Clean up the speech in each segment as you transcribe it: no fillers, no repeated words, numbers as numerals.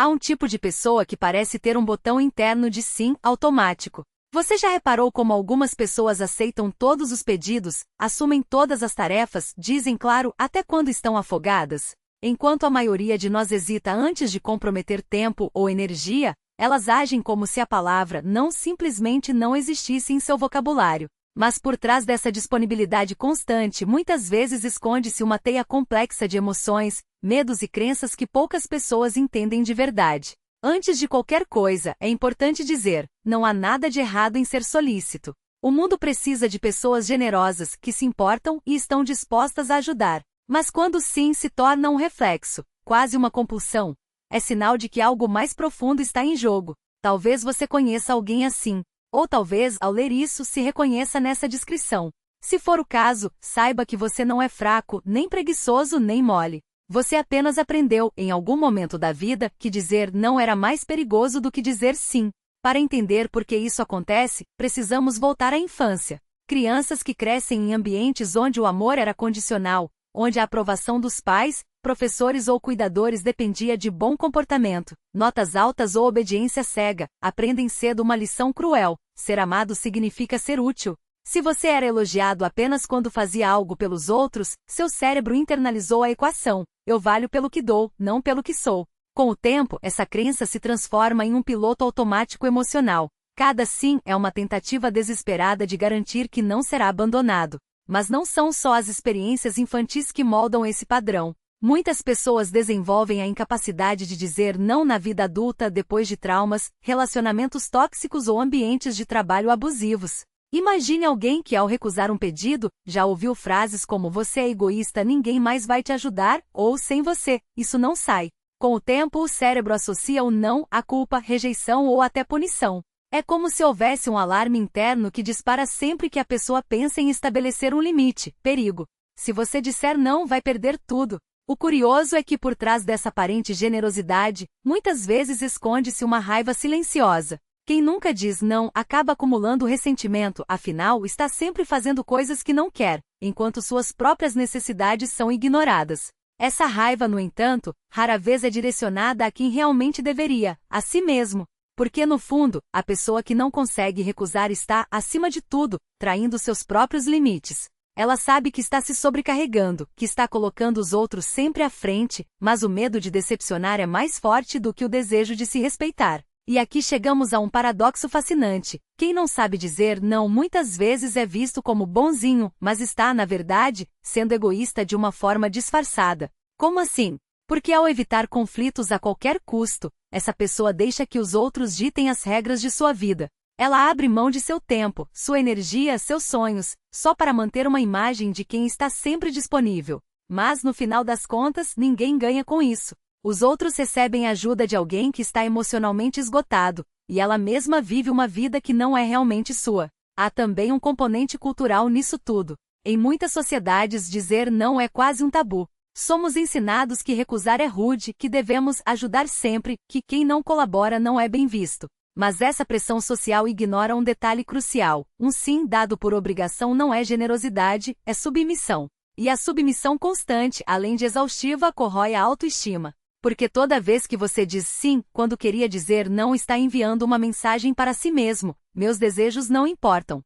Há um tipo de pessoa que parece ter um botão interno de sim automático. Você já reparou como algumas pessoas aceitam todos os pedidos, assumem todas as tarefas, dizem claro até quando estão afogadas? Enquanto a maioria de nós hesita antes de comprometer tempo ou energia, elas agem como se a palavra não simplesmente não existisse em seu vocabulário. Mas por trás dessa disponibilidade constante muitas vezes esconde-se uma teia complexa de emoções, medos e crenças que poucas pessoas entendem de verdade. Antes de qualquer coisa, é importante dizer, não há nada de errado em ser solícito. O mundo precisa de pessoas generosas, que se importam e estão dispostas a ajudar. Mas quando o sim se torna um reflexo, quase uma compulsão, é sinal de que algo mais profundo está em jogo. Talvez você conheça alguém assim. Ou talvez, ao ler isso, se reconheça nessa descrição. Se for o caso, saiba que você não é fraco, nem preguiçoso, nem mole. Você apenas aprendeu, em algum momento da vida, que dizer não era mais perigoso do que dizer sim. Para entender por que isso acontece, precisamos voltar à infância. Crianças que crescem em ambientes onde o amor era condicional, onde a aprovação dos pais, professores ou cuidadores dependia de bom comportamento, notas altas ou obediência cega, aprendem cedo uma lição cruel: ser amado significa ser útil. Se você era elogiado apenas quando fazia algo pelos outros, seu cérebro internalizou a equação: eu valho pelo que dou, não pelo que sou. Com o tempo, essa crença se transforma em um piloto automático emocional. Cada sim é uma tentativa desesperada de garantir que não será abandonado. Mas não são só as experiências infantis que moldam esse padrão. Muitas pessoas desenvolvem a incapacidade de dizer não na vida adulta depois de traumas, relacionamentos tóxicos ou ambientes de trabalho abusivos. Imagine alguém que, ao recusar um pedido, já ouviu frases como "você é egoísta, ninguém mais vai te ajudar", ou "sem você, isso não sai". Com o tempo, o cérebro associa o não à culpa, rejeição ou até punição. É como se houvesse um alarme interno que dispara sempre que a pessoa pensa em estabelecer um limite: perigo. Se você disser não, vai perder tudo. O curioso é que por trás dessa aparente generosidade, muitas vezes esconde-se uma raiva silenciosa. Quem nunca diz não acaba acumulando ressentimento, afinal está sempre fazendo coisas que não quer, enquanto suas próprias necessidades são ignoradas. Essa raiva, no entanto, rara vez é direcionada a quem realmente deveria, a si mesmo. Porque no fundo, a pessoa que não consegue recusar está, acima de tudo, traindo seus próprios limites. Ela sabe que está se sobrecarregando, que está colocando os outros sempre à frente, mas o medo de decepcionar é mais forte do que o desejo de se respeitar. E aqui chegamos a um paradoxo fascinante. Quem não sabe dizer não muitas vezes é visto como bonzinho, mas está, na verdade, sendo egoísta de uma forma disfarçada. Como assim? Porque ao evitar conflitos a qualquer custo, essa pessoa deixa que os outros ditem as regras de sua vida. Ela abre mão de seu tempo, sua energia, seus sonhos, só para manter uma imagem de quem está sempre disponível. Mas, no final das contas, ninguém ganha com isso. Os outros recebem a ajuda de alguém que está emocionalmente esgotado, e ela mesma vive uma vida que não é realmente sua. Há também um componente cultural nisso tudo. Em muitas sociedades, dizer não é quase um tabu. Somos ensinados que recusar é rude, que devemos ajudar sempre, que quem não colabora não é bem visto. Mas essa pressão social ignora um detalhe crucial: um sim dado por obrigação não é generosidade, é submissão. E a submissão constante, além de exaustiva, corrói a autoestima. Porque toda vez que você diz sim, quando queria dizer não, está enviando uma mensagem para si mesmo: meus desejos não importam.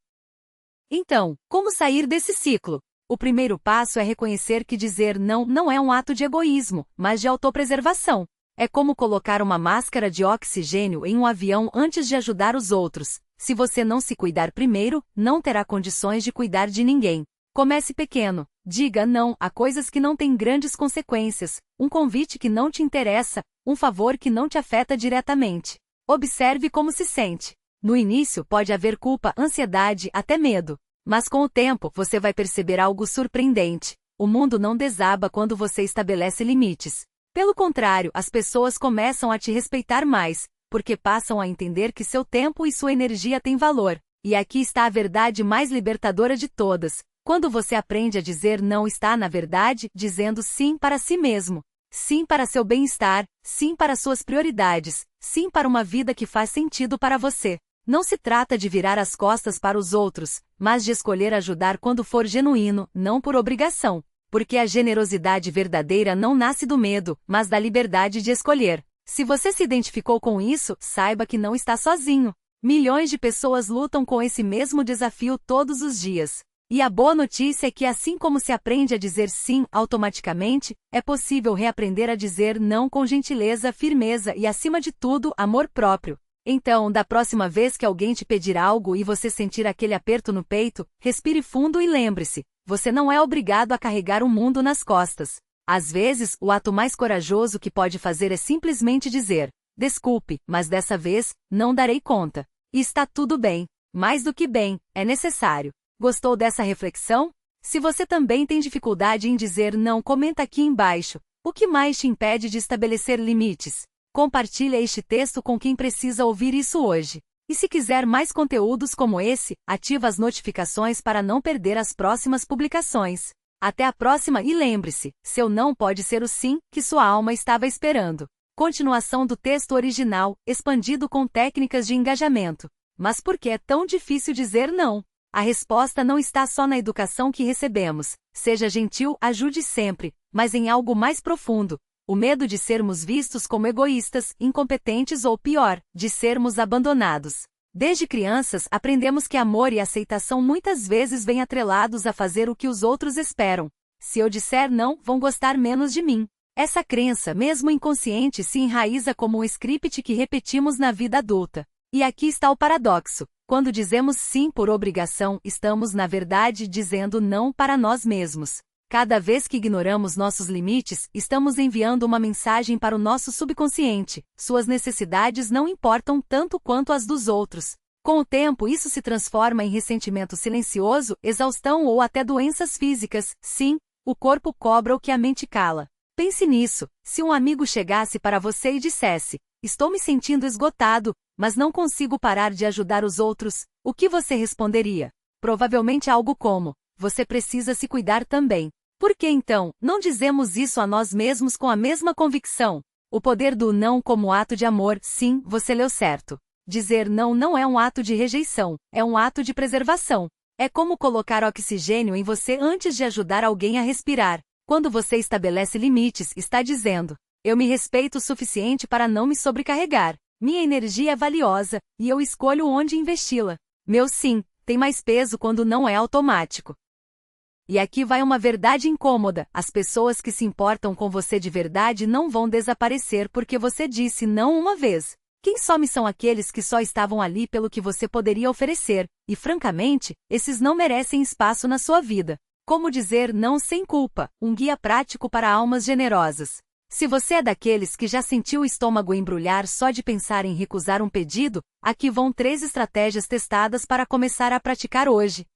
Então, como sair desse ciclo? O primeiro passo é reconhecer que dizer não não é um ato de egoísmo, mas de autopreservação. É como colocar uma máscara de oxigênio em um avião antes de ajudar os outros. Se você não se cuidar primeiro, não terá condições de cuidar de ninguém. Comece pequeno. Diga não a coisas que não têm grandes consequências, um convite que não te interessa, um favor que não te afeta diretamente. Observe como se sente. No início pode haver culpa, ansiedade, até medo. Mas com o tempo você vai perceber algo surpreendente. O mundo não desaba quando você estabelece limites. Pelo contrário, as pessoas começam a te respeitar mais, porque passam a entender que seu tempo e sua energia têm valor. E aqui está a verdade mais libertadora de todas. Quando você aprende a dizer não, está, na verdade, dizendo sim para si mesmo. Sim para seu bem-estar, sim para suas prioridades, sim para uma vida que faz sentido para você. Não se trata de virar as costas para os outros, mas de escolher ajudar quando for genuíno, não por obrigação. Porque a generosidade verdadeira não nasce do medo, mas da liberdade de escolher. Se você se identificou com isso, saiba que não está sozinho. Milhões de pessoas lutam com esse mesmo desafio todos os dias. E a boa notícia é que assim como se aprende a dizer sim automaticamente, é possível reaprender a dizer não com gentileza, firmeza e, acima de tudo, amor próprio. Então, da próxima vez que alguém te pedir algo e você sentir aquele aperto no peito, respire fundo e lembre-se, você não é obrigado a carregar o mundo nas costas. Às vezes, o ato mais corajoso que pode fazer é simplesmente dizer, desculpe, mas dessa vez, não darei conta. E está tudo bem. Mais do que bem, é necessário. Gostou dessa reflexão? Se você também tem dificuldade em dizer não, comenta aqui embaixo. O que mais te impede de estabelecer limites? Compartilhe este texto com quem precisa ouvir isso hoje. E se quiser mais conteúdos como esse, ativa as notificações para não perder as próximas publicações. Até a próxima e lembre-se, seu não pode ser o sim que sua alma estava esperando. Continuação do texto original, expandido com técnicas de engajamento. Mas por que é tão difícil dizer não? A resposta não está só na educação que recebemos, seja gentil, ajude sempre, mas em algo mais profundo. O medo de sermos vistos como egoístas, incompetentes ou pior, de sermos abandonados. Desde crianças, aprendemos que amor e aceitação muitas vezes vêm atrelados a fazer o que os outros esperam. Se eu disser não, vão gostar menos de mim. Essa crença, mesmo inconsciente, se enraiza como um script que repetimos na vida adulta. E aqui está o paradoxo. Quando dizemos sim por obrigação, estamos, na verdade, dizendo não para nós mesmos. Cada vez que ignoramos nossos limites, estamos enviando uma mensagem para o nosso subconsciente. Suas necessidades não importam tanto quanto as dos outros. Com o tempo, isso se transforma em ressentimento silencioso, exaustão ou até doenças físicas. Sim, o corpo cobra o que a mente cala. Pense nisso. Se um amigo chegasse para você e dissesse, estou me sentindo esgotado, mas não consigo parar de ajudar os outros, o que você responderia? Provavelmente algo como, você precisa se cuidar também. Por que então, não dizemos isso a nós mesmos com a mesma convicção? O poder do não como ato de amor, sim, você leu certo. Dizer não não é um ato de rejeição, é um ato de preservação. É como colocar oxigênio em você antes de ajudar alguém a respirar. Quando você estabelece limites, está dizendo, eu me respeito o suficiente para não me sobrecarregar. Minha energia é valiosa, e eu escolho onde investi-la. Meu sim tem mais peso quando não é automático. E aqui vai uma verdade incômoda, as pessoas que se importam com você de verdade não vão desaparecer porque você disse não uma vez. Quem some são aqueles que só estavam ali pelo que você poderia oferecer, e francamente, esses não merecem espaço na sua vida. Como dizer não sem culpa, um guia prático para almas generosas. Se você é daqueles que já sentiu o estômago embrulhar só de pensar em recusar um pedido, aqui vão 3 estratégias testadas para começar a praticar hoje.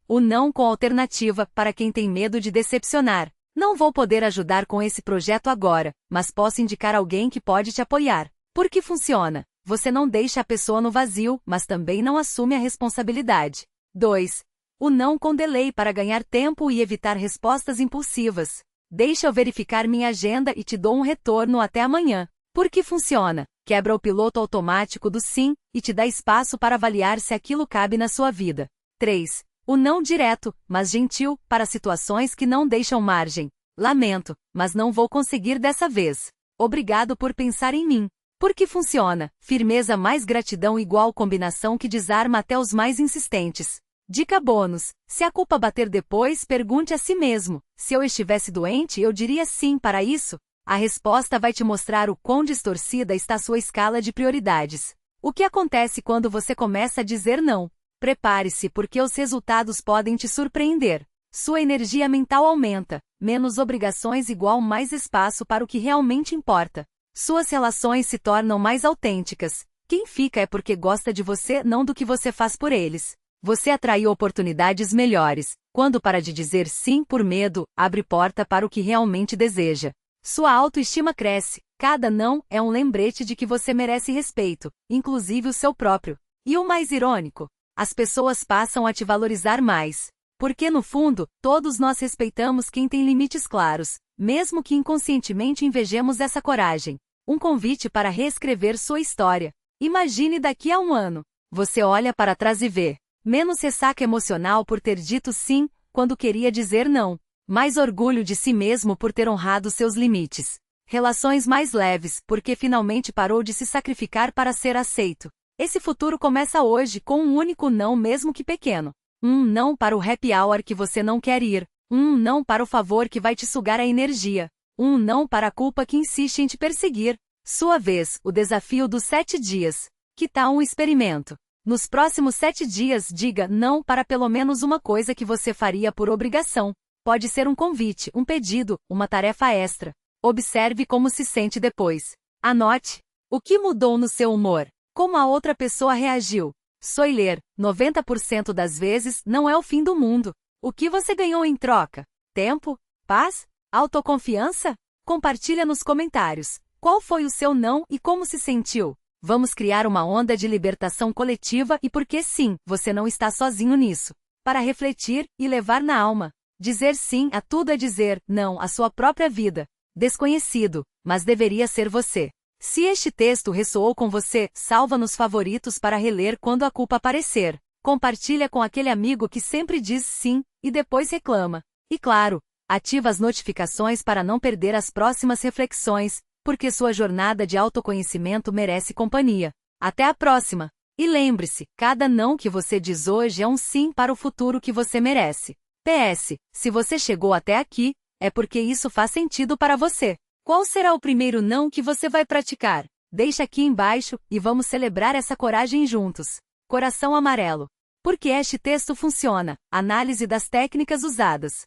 O não com alternativa, para quem tem medo de decepcionar. Não vou poder ajudar com esse projeto agora, mas posso indicar alguém que pode te apoiar. Porque funciona. Você não deixa a pessoa no vazio, mas também não assume a responsabilidade. 2. O não com delay para ganhar tempo e evitar respostas impulsivas. Deixa eu verificar minha agenda e te dou um retorno até amanhã. Porque funciona. Quebra o piloto automático do sim e te dá espaço para avaliar se aquilo cabe na sua vida. 3. O não direto, mas gentil, para situações que não deixam margem. Lamento, mas não vou conseguir dessa vez. Obrigado por pensar em mim. Porque funciona. Firmeza mais gratidão igual combinação que desarma até os mais insistentes. Dica bônus. Se a culpa bater depois, pergunte a si mesmo. Se eu estivesse doente, eu diria sim para isso? A resposta vai te mostrar o quão distorcida está sua escala de prioridades. O que acontece quando você começa a dizer não? Prepare-se porque os resultados podem te surpreender. Sua energia mental aumenta, menos obrigações igual mais espaço para o que realmente importa. Suas relações se tornam mais autênticas. Quem fica é porque gosta de você, não do que você faz por eles. Você atraiu oportunidades melhores. Quando para de dizer sim por medo, abre porta para o que realmente deseja. Sua autoestima cresce. Cada não é um lembrete de que você merece respeito, inclusive o seu próprio. E o mais irônico? As pessoas passam a te valorizar mais. Porque no fundo, todos nós respeitamos quem tem limites claros, mesmo que inconscientemente invejemos essa coragem. Um convite para reescrever sua história. Imagine daqui a um ano. Você olha para trás e vê. Menos ressaca emocional por ter dito sim, quando queria dizer não. Mais orgulho de si mesmo por ter honrado seus limites. Relações mais leves, porque finalmente parou de se sacrificar para ser aceito. Esse futuro começa hoje com um único não, mesmo que pequeno. Um não para o happy hour que você não quer ir. Um não para o favor que vai te sugar a energia. Um não para a culpa que insiste em te perseguir. Sua vez, o desafio dos 7 dias. Que tal um experimento? Nos próximos 7 dias, diga não para pelo menos uma coisa que você faria por obrigação. Pode ser um convite, um pedido, uma tarefa extra. Observe como se sente depois. Anote. O que mudou no seu humor? Como a outra pessoa reagiu? Soiler, 90% das vezes, não é o fim do mundo. O que você ganhou em troca? Tempo? Paz? Autoconfiança? Compartilha nos comentários. Qual foi o seu não e como se sentiu? Vamos criar uma onda de libertação coletiva e porque sim, você não está sozinho nisso. Para refletir e levar na alma. Dizer sim a tudo é dizer não à sua própria vida. Desconhecido, mas deveria ser você. Se este texto ressoou com você, salva nos favoritos para reler quando a culpa aparecer. Compartilha com aquele amigo que sempre diz sim e depois reclama. E claro, ativa as notificações para não perder as próximas reflexões, porque sua jornada de autoconhecimento merece companhia. Até a próxima! E lembre-se, cada não que você diz hoje é um sim para o futuro que você merece. PS, se você chegou até aqui, é porque isso faz sentido para você. Qual será o primeiro não que você vai praticar? Deixa aqui embaixo e vamos celebrar essa coragem juntos. Coração amarelo. Por que este texto funciona? Análise das técnicas usadas.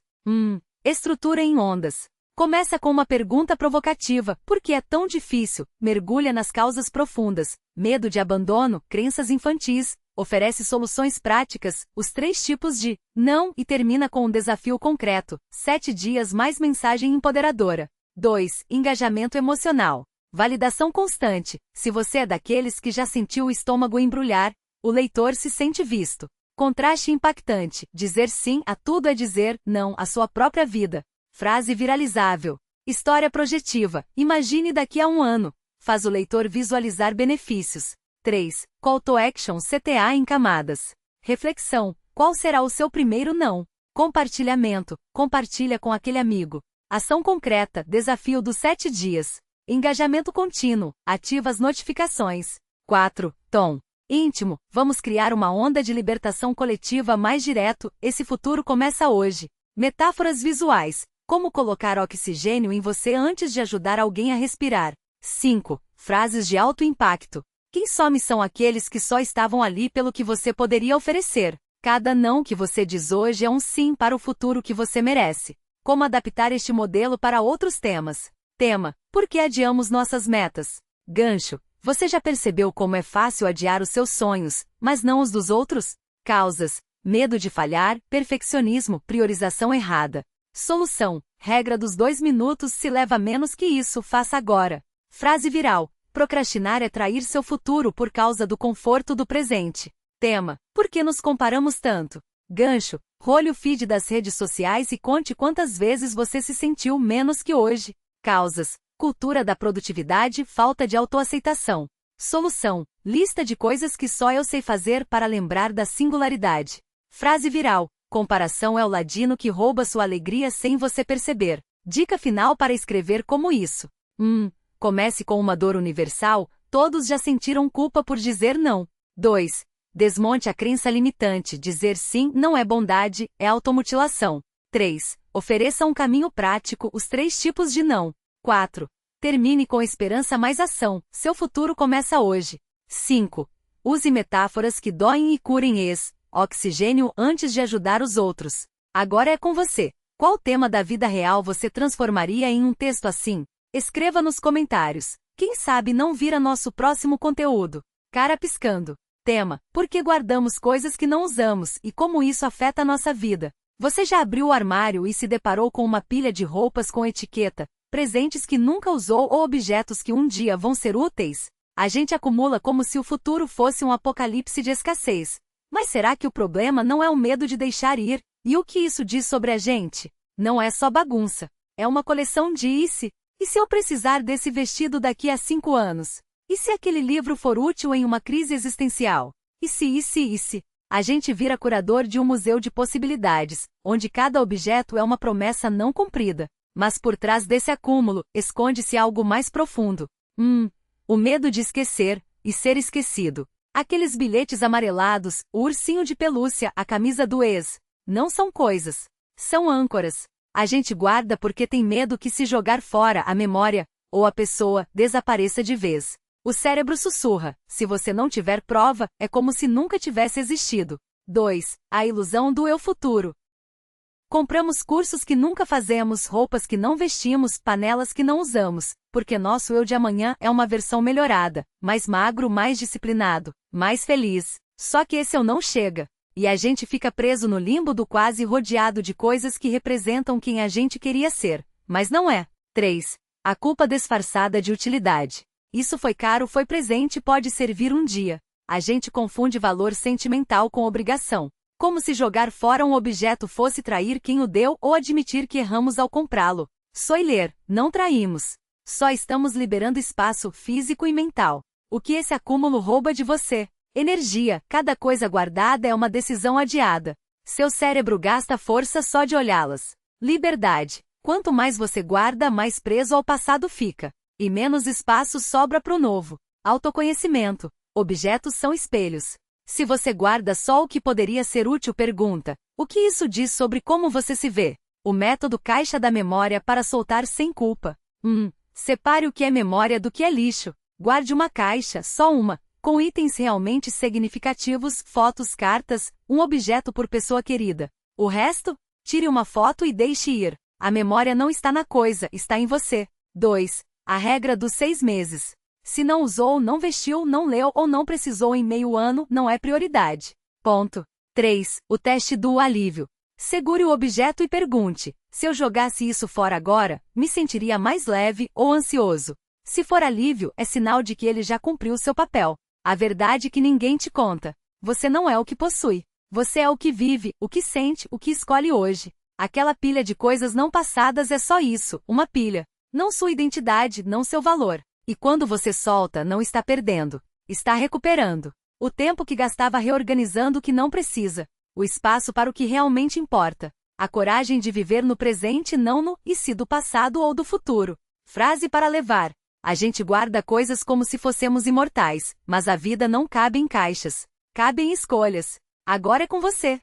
Estrutura em ondas. Começa com uma pergunta provocativa. Por que é tão difícil? Mergulha nas causas profundas. Medo de abandono, crenças infantis. Oferece soluções práticas, os 3 tipos de não e termina com um desafio concreto. 7 dias mais mensagem empoderadora. 2. Engajamento emocional. Validação constante. Se você é daqueles que já sentiu o estômago embrulhar, o leitor se sente visto. Contraste impactante. Dizer sim a tudo é dizer não à sua própria vida. Frase viralizável. História projetiva. Imagine daqui a um ano. Faz o leitor visualizar benefícios. 3. Call to action CTA em camadas. Reflexão. Qual será o seu primeiro não? Compartilhamento. Compartilha com aquele amigo. Ação concreta. Desafio dos 7 dias. Engajamento contínuo. Ativa as notificações. 4. Tom. Íntimo. Vamos criar uma onda de libertação coletiva mais direto. Esse futuro começa hoje. Metáforas visuais. Como colocar oxigênio em você antes de ajudar alguém a respirar. 5. Frases de alto impacto. Quem some são aqueles que só estavam ali pelo que você poderia oferecer. Cada não que você diz hoje é um sim para o futuro que você merece. Como adaptar este modelo para outros temas? Tema: por que adiamos nossas metas? Gancho: você já percebeu como é fácil adiar os seus sonhos, mas não os dos outros? Causas: medo de falhar, perfeccionismo, priorização errada. Solução: regra dos 2 minutos, se leva menos que isso, faça agora. Frase viral: procrastinar é trair seu futuro por causa do conforto do presente. Tema: por que nos comparamos tanto? Gancho: role o feed das redes sociais e conte quantas vezes você se sentiu menos que hoje. Causas: cultura da produtividade, falta de autoaceitação. Solução: lista de coisas que só eu sei fazer para lembrar da singularidade. Frase viral: comparação é o ladino que rouba sua alegria sem você perceber. Dica final para escrever como isso. Comece com uma dor universal, todos já sentiram culpa por dizer não. 2. Desmonte a crença limitante, dizer sim não é bondade, é automutilação. 3. Ofereça um caminho prático, os 3 tipos de não. 4. Termine com esperança mais ação, seu futuro começa hoje. 5. Use metáforas que doem e curem oxigênio antes de ajudar os outros. Agora é com você. Qual tema da vida real você transformaria em um texto assim? Escreva nos comentários. Quem sabe não vira nosso próximo conteúdo. Cara piscando. Tema: por que guardamos coisas que não usamos e como isso afeta a nossa vida? Você já abriu o armário e se deparou com uma pilha de roupas com etiqueta, presentes que nunca usou ou objetos que um dia vão ser úteis? A gente acumula como se o futuro fosse um apocalipse de escassez. Mas será que o problema não é o medo de deixar ir? E o que isso diz sobre a gente? Não é só bagunça. É uma coleção de e se eu precisar desse vestido daqui a 5 anos? E se aquele livro for útil em uma crise existencial? E se? A gente vira curador de um museu de possibilidades, onde cada objeto é uma promessa não cumprida. Mas por trás desse acúmulo, esconde-se algo mais profundo. O medo de esquecer e ser esquecido. Aqueles bilhetes amarelados, o ursinho de pelúcia, a camisa do ex. Não são coisas. São âncoras. A gente guarda porque tem medo que, se jogar fora, a memória, ou a pessoa, desapareça de vez. O cérebro sussurra: se você não tiver prova, é como se nunca tivesse existido. 2. A ilusão do eu futuro. Compramos cursos que nunca fazemos, roupas que não vestimos, panelas que não usamos, porque nosso eu de amanhã é uma versão melhorada, mais magro, mais disciplinado, mais feliz. Só que esse eu não chega. E a gente fica preso no limbo do quase, rodeado de coisas que representam quem a gente queria ser, mas não é. 3. A culpa disfarçada de utilidade. Isso foi caro, foi presente, pode servir um dia. A gente confunde valor sentimental com obrigação. Como se jogar fora um objeto fosse trair quem o deu ou admitir que erramos ao comprá-lo. Spoiler, não traímos. Só estamos liberando espaço físico e mental. O que esse acúmulo rouba de você? Energia. Cada coisa guardada é uma decisão adiada. Seu cérebro gasta força só de olhá-las. Liberdade. Quanto mais você guarda, mais preso ao passado fica. E menos espaço sobra para o novo. Autoconhecimento. Objetos são espelhos. Se você guarda só o que poderia ser útil, pergunta: o que isso diz sobre como você se vê? O método caixa da memória para soltar sem culpa. Separe o que é memória do que é lixo. Guarde uma caixa, só uma, com itens realmente significativos, fotos, cartas, um objeto por pessoa querida. O resto? Tire uma foto e deixe ir. A memória não está na coisa, está em você. 2. A regra dos 6 meses. Se não usou, não vestiu, não leu ou não precisou em meio ano, não é prioridade. Ponto. 3. O teste do alívio. Segure o objeto e pergunte: se eu jogasse isso fora agora, me sentiria mais leve ou ansioso? Se for alívio, é sinal de que ele já cumpriu seu papel. A verdade que ninguém te conta. Você não é o que possui. Você é o que vive, o que sente, o que escolhe hoje. Aquela pilha de coisas não passadas é só isso, uma pilha. Não sua identidade, não seu valor. E quando você solta, não está perdendo. Está recuperando. O tempo que gastava reorganizando o que não precisa. O espaço para o que realmente importa. A coragem de viver no presente, não no e se do passado ou do futuro. Frase para levar. A gente guarda coisas como se fossemos imortais, mas a vida não cabe em caixas. Cabe em escolhas. Agora é com você.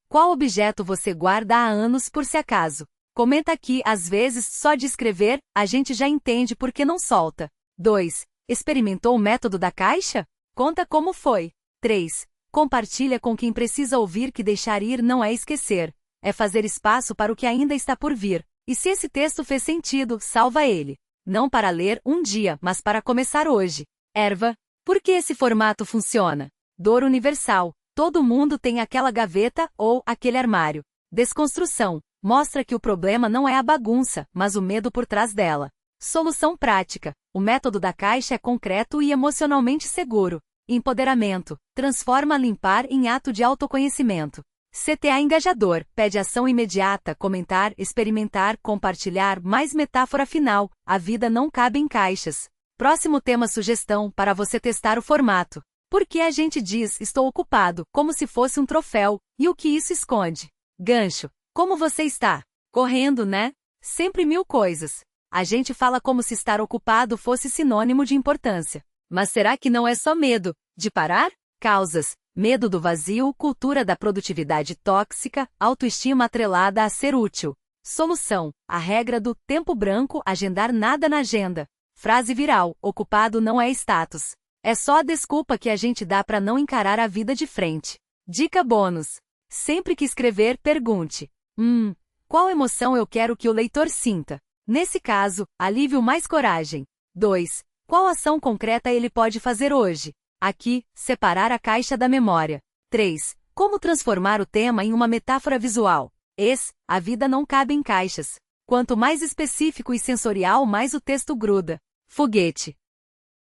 Qual objeto você guarda há anos por se acaso? Comenta aqui, às vezes, só de escrever, a gente já entende por que não solta. 2. Experimentou o método da caixa? Conta como foi. 3. Compartilha com quem precisa ouvir que deixar ir não é esquecer. É fazer espaço para o que ainda está por vir. E se esse texto fez sentido, salva ele. Não para ler um dia, mas para começar hoje. Erva. Por que esse formato funciona? Dor universal. Todo mundo tem aquela gaveta ou aquele armário. Desconstrução. Mostra que o problema não é a bagunça, mas o medo por trás dela. Solução prática. O método da caixa é concreto e emocionalmente seguro. Empoderamento. Transforma limpar em ato de autoconhecimento. CTA engajador. Pede ação imediata, comentar, experimentar, compartilhar, mais metáfora final. A vida não cabe em caixas. Próximo tema: sugestão para você testar o formato. Por que a gente diz estou ocupado, como se fosse um troféu, e o que isso esconde? Gancho. Como você está? Correndo, né? Sempre 1000 coisas. A gente fala como se estar ocupado fosse sinônimo de importância. Mas será que não é só medo de parar? Causas: medo do vazio, cultura da produtividade tóxica, autoestima atrelada a ser útil. Solução: a regra do tempo branco, agendar nada na agenda. Frase viral: ocupado não é status. É só a desculpa que a gente dá para não encarar a vida de frente. Dica bônus: sempre que escrever, pergunte: qual emoção eu quero que o leitor sinta? Nesse caso, alívio mais coragem. 2. Qual ação concreta ele pode fazer hoje? Aqui, separar a caixa da memória. 3. Como transformar o tema em uma metáfora visual? A vida não cabe em caixas. Quanto mais específico e sensorial, mais o texto gruda. Foguete.